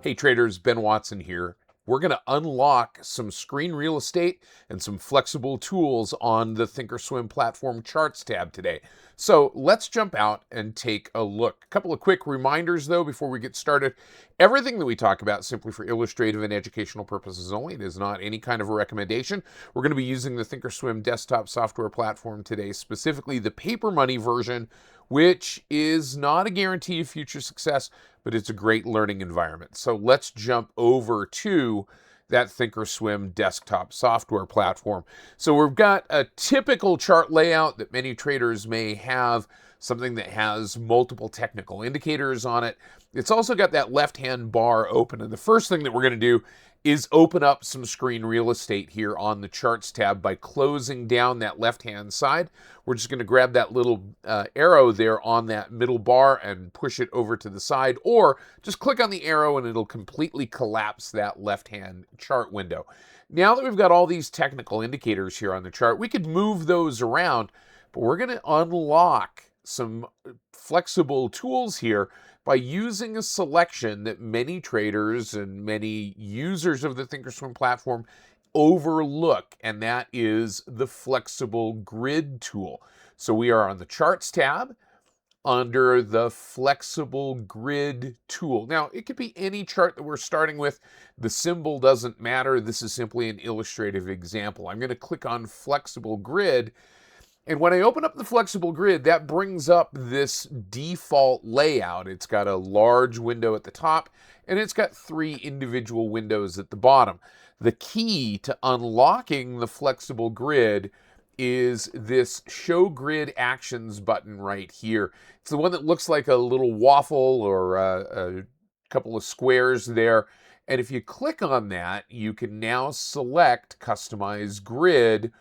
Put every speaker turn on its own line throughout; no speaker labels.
Hey traders, Ben Watson here. We're going to unlock some screen real estate and some flexible tools on the thinkorswim platform charts tab today. So let's jump out and take a look. A couple of quick reminders though before we get started. Everything that we talk about is simply for illustrative and educational purposes only. It is not any kind of a recommendation. We're going to be using the thinkorswim desktop software platform today, specifically the paper money version, which is not a guarantee of future success, but it's a great learning environment. So let's jump over to that thinkorswim desktop software platform. So we've got a typical chart layout that many traders may have, something that has multiple technical indicators on it. It's also got that left-hand bar open. And the first thing that we're going to do is open up some screen real estate here on the charts tab by closing down that left-hand side. We're just going to grab that little arrow there on that middle bar and push it over to the side, or just click on the arrow and it'll completely collapse that left-hand chart window. Now that we've got all these technical indicators here on the chart, we could move those around, but we're going to unlock some flexible tools here by using a selection that many traders and many users of the thinkorswim platform overlook, and that is the flexible grid tool. So we are on the charts tab under the flexible grid tool. Now, it could be any chart that we're starting with. The symbol doesn't matter. This is simply an illustrative example. I'm going to click on flexible grid. And when I open up the flexible grid, that brings up this default layout. It's got a large window at the top, and it's got 3 individual windows at the bottom. The key to unlocking the flexible grid is this Show Grid Actions button right here. It's the one that looks like a little waffle or a couple of squares there. And if you click on that, you can now select Customize Grid.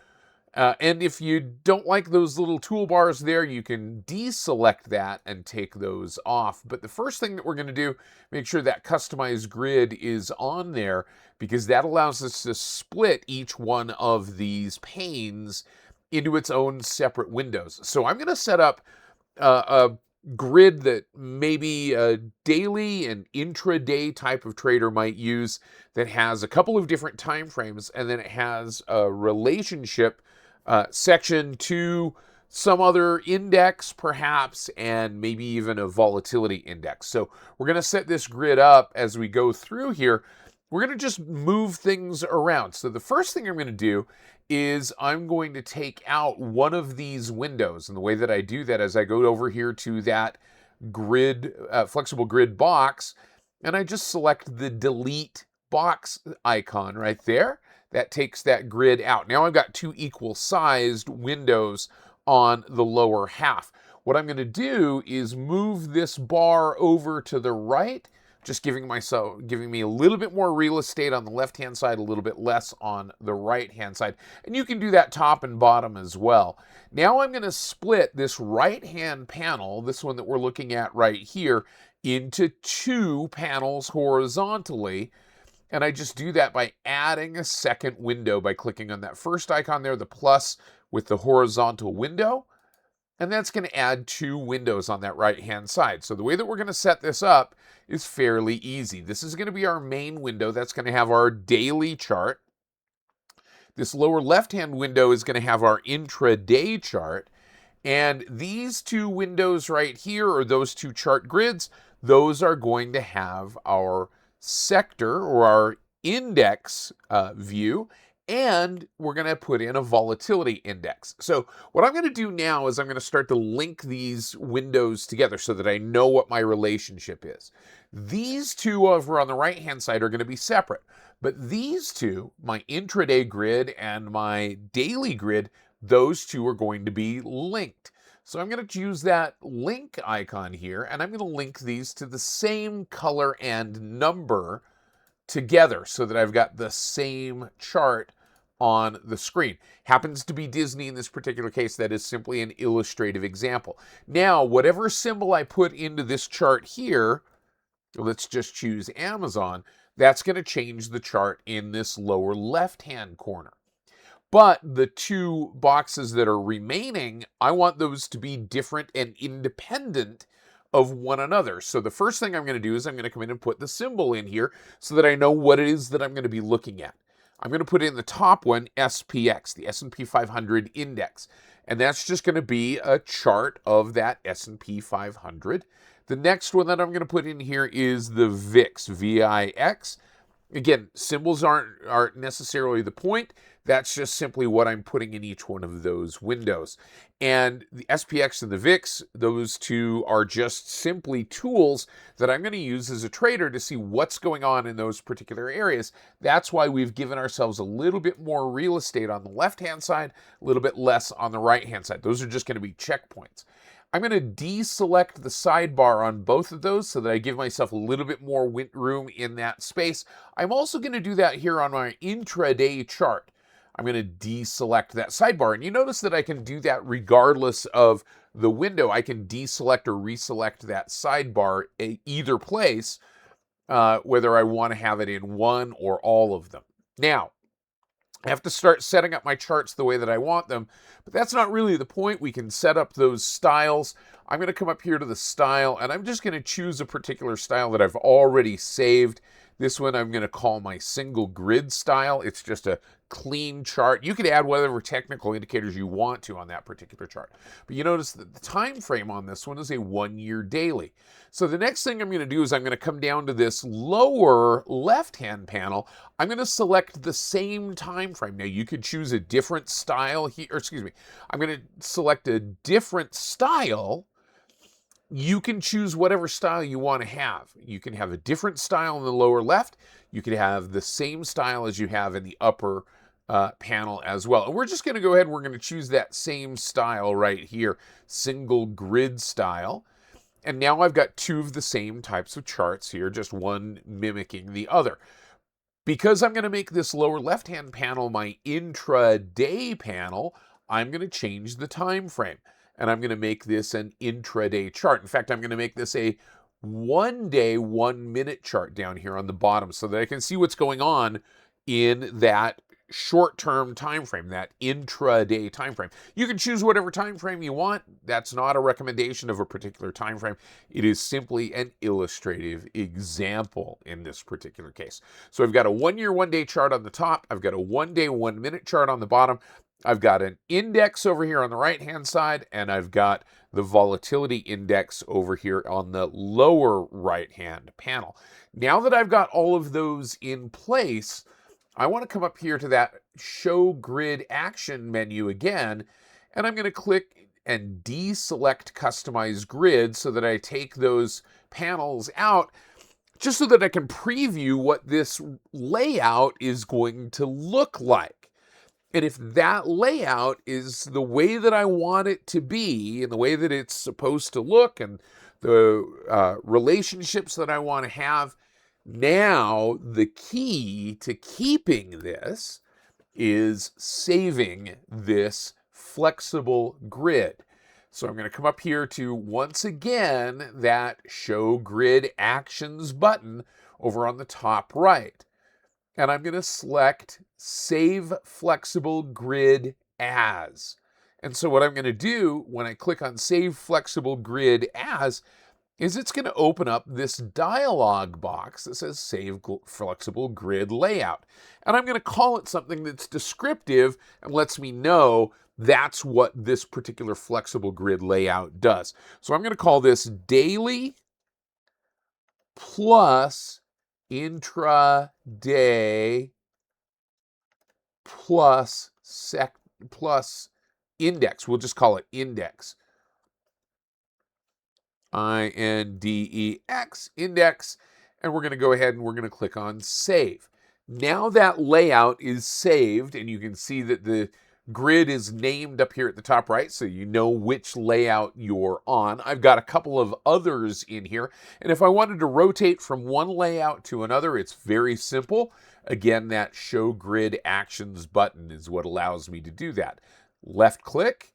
And if you don't like those little toolbars there, you can deselect that and take those off. But the first thing that we're going to do, make sure that Customize Grid is on there, because that allows us to split each one of these panes into its own separate windows. So I'm going to set up a grid that maybe a daily and intraday type of trader might use, that has a couple of different time frames, and then it has a relationship section to some other index perhaps, and maybe even a volatility index. So we're going to set this grid up as we go through here. We're going to just move things around. So the first thing I'm going to do is I'm going to take out one of these windows. And the way that I do that is I go over here to that grid, flexible grid box, and I just select the delete box icon right there. That takes that grid out. Now I've got 2 equal sized windows on the lower half. What I'm going to do is move this bar over to the right, just giving me a little bit more real estate on the left-hand side, a little bit less on the right-hand side. And you can do that top and bottom as well. Now I'm going to split this right-hand panel, this one that we're looking at right here, into 2 panels horizontally. And I just do that by adding a second window by clicking on that first icon there, the plus with the horizontal window. And that's going to add 2 windows on that right-hand side. So the way that we're going to set this up is fairly easy. This is going to be our main window. That's going to have our daily chart. This lower left-hand window is going to have our intraday chart. And these 2 windows right here, or those 2 chart grids, those are going to have our sector or our index view, and we're going to put in a volatility index. So what I'm going to do now is I'm going to start to link these windows together so that I know what my relationship is. These 2 over on the right hand side are going to be separate, but these 2, my intraday grid and my daily grid, those 2 are going to be linked. So I'm going to use that link icon here, and I'm going to link these to the same color and number together so that I've got the same chart on the screen. Happens to be Disney in this particular case. That is simply an illustrative example. Now, whatever symbol I put into this chart here, let's just choose Amazon, that's going to change the chart in this lower left-hand corner. But the 2 boxes that are remaining, I want those to be different and independent of one another. So the first thing I'm going to do is I'm going to come in and put the symbol in here so that I know what it is that I'm going to be looking at. I'm going to put in the top one, SPX, the S&P 500 index. And that's just going to be a chart of that S&P 500. The next one that I'm going to put in here is the VIX, VIX. Again, symbols aren't necessarily the point. That's just simply what I'm putting in each one of those windows. And the SPX and the VIX, those two are just simply tools that I'm going to use as a trader to see what's going on in those particular areas. That's why we've given ourselves a little bit more real estate on the left-hand side, a little bit less on the right-hand side. Those are just going to be checkpoints. I'm going to deselect the sidebar on both of those so that I give myself a little bit more room in that space. I'm also going to do that here on my intraday chart. I'm going to deselect that sidebar. And you notice that I can do that regardless of the window. I can deselect or reselect that sidebar either place, whether I want to have it in one or all of them. Now, I have to start setting up my charts the way that I want them, but that's not really the point. We can set up those styles. I'm going to come up here to the style, and I'm just going to choose a particular style that I've already saved. This one I'm going to call my single grid style. It's just a clean chart. You could add whatever technical indicators you want to on that particular chart. But you notice that the time frame on this one is a 1-year daily. So the next thing I'm going to do is I'm going to come down to this lower left-hand panel. I'm going to select the same time frame. Now you could choose a different style here, or excuse me, I'm going to select a different style. You can choose whatever style you want to have. You can have a different style in the lower left. You could have the same style as you have in the upper panel as well. And we're just going to go ahead and we're going to choose that same style right here, single grid style. And now I've got two of the same types of charts here, just one mimicking the other. Because I'm going to make this lower left-hand panel my intraday panel, I'm going to change the time frame. And I'm going to make this an intraday chart. In fact, I'm going to make this a 1-day, 1-minute chart down here on the bottom so that I can see what's going on in that short-term time frame, that intraday time frame. You can choose whatever time frame you want. That's not a recommendation of a particular time frame. It is simply an illustrative example in this particular case. So I've got a 1-year, 1-day chart on the top. I've got a 1-day, 1-minute chart on the bottom. I've got an index over here on the right-hand side, and I've got the volatility index over here on the lower right-hand panel. Now that I've got all of those in place, I want to come up here to that Show Grid Action menu again, and I'm going to click and deselect Customize Grid so that I take those panels out, just so that I can preview what this layout is going to look like. And if that layout is the way that I want it to be, and the way that it's supposed to look, and the relationships that I want to have, now the key to keeping this is saving this flexible grid. So I'm going to come up here to, once again, that Show Grid Actions button over on the top right. And I'm going to select Save Flexible Grid As. And so what I'm going to do when I click on Save Flexible Grid As is it's going to open up this dialog box that says Save Flexible Grid Layout. And I'm going to call it something that's descriptive and lets me know that's what this particular flexible grid layout does. So I'm going to call this Daily plus Intraday plus index. We'll just call it index. INDEX, index. And we're going to go ahead and we're going to click on save. Now that layout is saved, and you can see that the grid is named up here at the top right, so you know which layout you're on. I've got a couple of others in here, and if I wanted to rotate from one layout to another, it's very simple. Again, that Show Grid Actions button is what allows me to do that. Left click,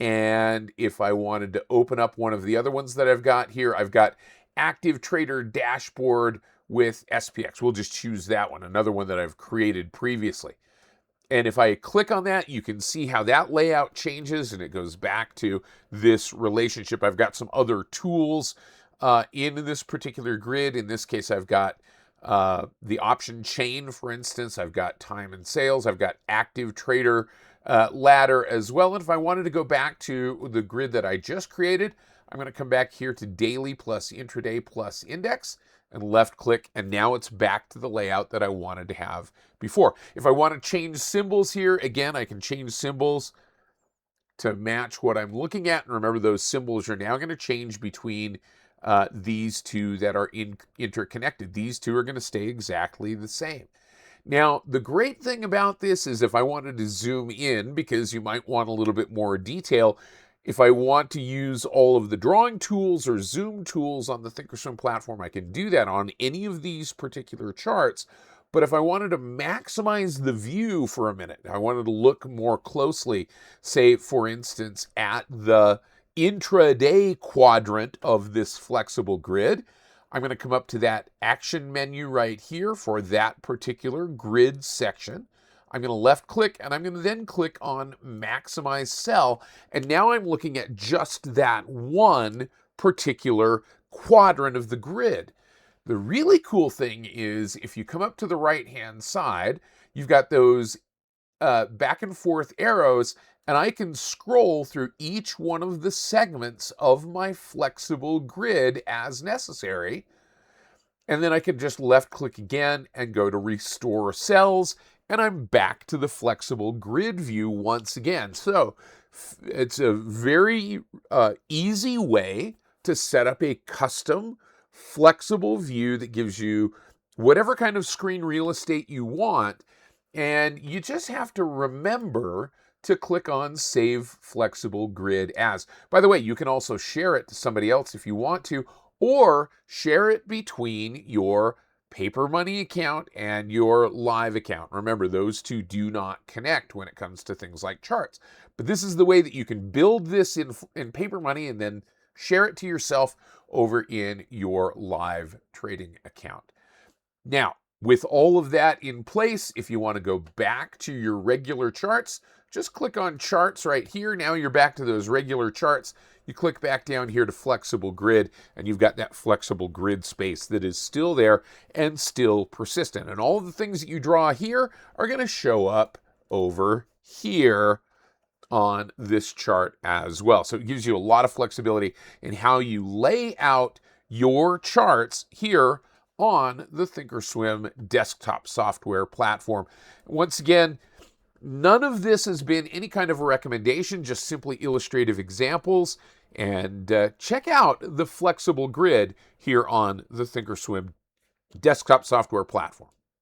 and if I wanted to open up one of the other ones that I've got here, I've got Active Trader Dashboard with SPX. We'll just choose that one, another one that I've created previously. And if I click on that, you can see how that layout changes and it goes back to this relationship. I've got some other tools in this particular grid. In this case, I've got the option chain, for instance. I've got time and sales. I've got active trader ladder as well. And if I wanted to go back to the grid that I just created, I'm going to come back here to daily plus intraday plus index and left click, and now it's back to the layout that I wanted to have before. If I want to change symbols here, again, I can change symbols to match what I'm looking at. And remember, those symbols are now going to change between these two that are interconnected. These two are going to stay exactly the same. Now, the great thing about this is if I wanted to zoom in, because you might want a little bit more detail, if I want to use all of the drawing tools or zoom tools on the thinkorswim platform, I can do that on any of these particular charts. But if I wanted to maximize the view for a minute, I wanted to look more closely, say, for instance, at the intraday quadrant of this flexible grid, I'm going to come up to that action menu right here for that particular grid section. I'm going to left click and I'm going to then click on maximize cell. And now I'm looking at just that one particular quadrant of the grid. The really cool thing is if you come up to the right hand side, you've got those back and forth arrows, and I can scroll through each one of the segments of my flexible grid as necessary. And then I can just left click again and go to restore cells, and I'm back to the flexible grid view once again. So it's a very easy way to set up a custom flexible view that gives you whatever kind of screen real estate you want. And you just have to remember to click on Save Flexible Grid As. By the way, you can also share it to somebody else if you want to, or share it between your paper money account and your live account. Remember, those two do not connect when it comes to things like charts. But this is the way that you can build this in paper money and then share it to yourself over in your live trading account. Now, with all of that in place, if you want to go back to your regular charts, just click on charts right here. Now you're back to those regular charts. You click back down here to flexible grid, and you've got that flexible grid space that is still there and still persistent. And all of the things that you draw here are going to show up over here on this chart as well. So it gives you a lot of flexibility in how you lay out your charts here on the thinkorswim desktop software platform. Once again, none of this has been any kind of a recommendation, just simply illustrative examples. And check out the flexible grid here on the thinkorswim desktop software platform.